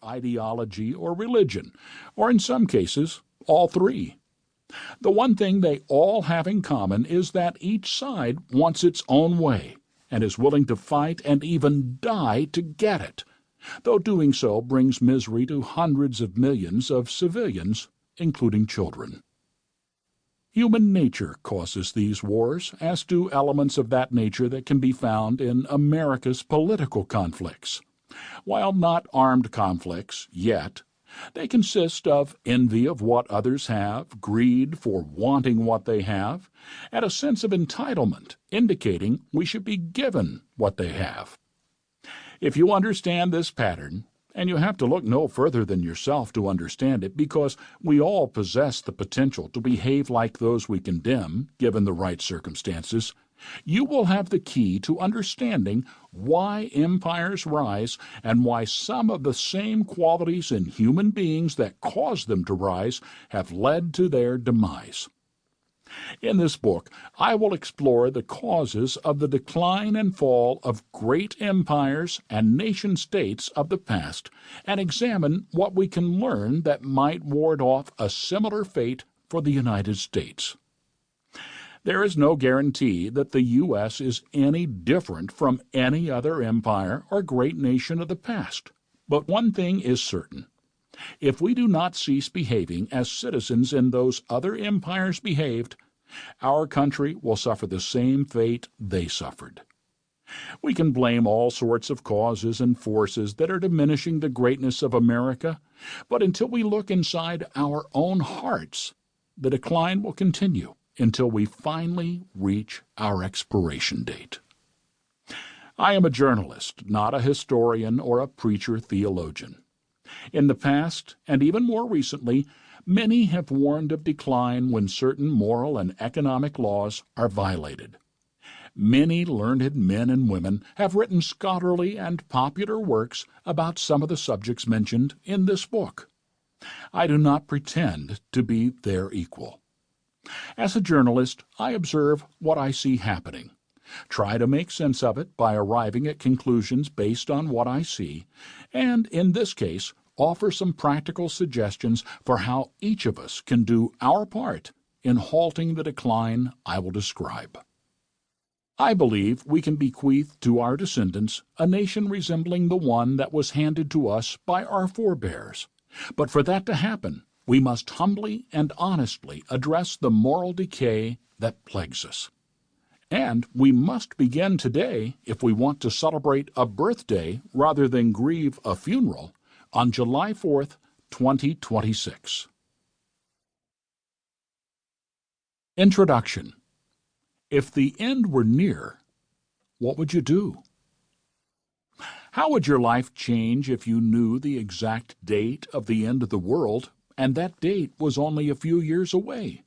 ideology, or religion, or in some cases, all three. The one thing they all have in common is that each side wants its own way and is willing to fight and even die to get it, though doing so brings misery to hundreds of millions of civilians, including children. Human nature causes these wars, as do elements of that nature that can be found in America's political conflicts. While not armed conflicts yet, they consist of envy of what others have, greed for wanting what they have, and a sense of entitlement, indicating we should be given what they have. If you understand this pattern, and you have to look no further than yourself to understand it, because we all possess the potential to behave like those we condemn, given the right circumstances, you will have the key to understanding why empires rise and why some of the same qualities in human beings that cause them to rise have led to their demise. In this book, I will explore the causes of the decline and fall of great empires and nation-states of the past and examine what we can learn that might ward off a similar fate for the United States. There is no guarantee that the U.S. is any different from any other empire or great nation of the past. But one thing is certain. If we do not cease behaving as citizens in those other empires behaved, our country will suffer the same fate they suffered. We can blame all sorts of causes and forces that are diminishing the greatness of America, but until we look inside our own hearts, the decline will continue until we finally reach our expiration date. I am a journalist, not a historian or a preacher-theologian. In the past, and even more recently, many have warned of decline when certain moral and economic laws are violated. Many learned men and women have written scholarly and popular works about some of the subjects mentioned in this book. I do not pretend to be their equal. As a journalist, I observe what I see happening, try to make sense of it by arriving at conclusions based on what I see, and, in this case, offer some practical suggestions for how each of us can do our part in halting the decline I will describe. I believe we can bequeath to our descendants a nation resembling the one that was handed to us by our forebears. But for that to happen, we must humbly and honestly address the moral decay that plagues us. And we must begin today if we want to celebrate a birthday rather than grieve a funeral on July 4th, 2026. Introduction. If the end were near, what would you do? How would your life change if you knew the exact date of the end of the world, and that date was only a few years away?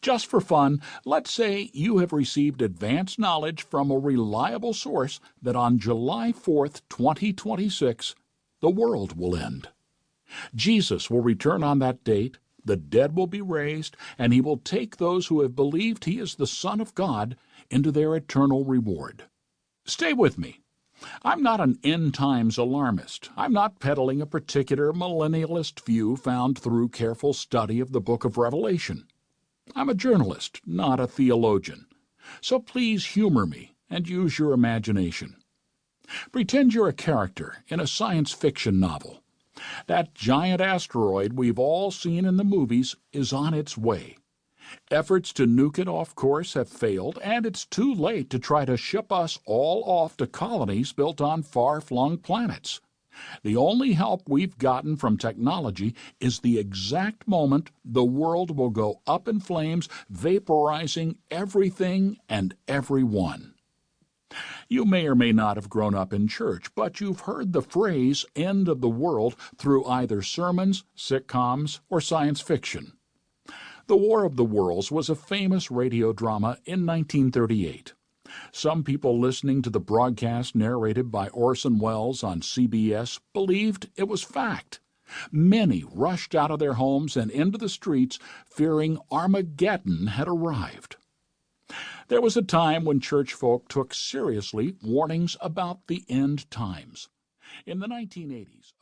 Just for fun, let's say you have received advance knowledge from a reliable source that on July 4th, 2026, the world will end. Jesus will return on that date, the dead will be raised, and he will take those who have believed he is the Son of God into their eternal reward. Stay with me. I'm not an end-times alarmist. I'm not peddling a particular millennialist view found through careful study of the book of Revelation. I'm a journalist, not a theologian. So please humor me and use your imagination. Pretend you're a character in a science fiction novel. That giant asteroid we've all seen in the movies is on its way. Efforts to nuke it off course have failed, and it's too late to try to ship us all off to colonies built on far-flung planets. The only help we've gotten from technology is the exact moment the world will go up in flames, vaporizing everything and everyone. You may or may not have grown up in church, but you've heard the phrase "end of the world" through either sermons, sitcoms, or science fiction. The War of the Worlds was a famous radio drama in 1938. Some people listening to the broadcast narrated by Orson Welles on CBS believed it was fact. Many rushed out of their homes and into the streets, fearing Armageddon had arrived. There was a time when church folk took seriously warnings about the end times. In the 1980s,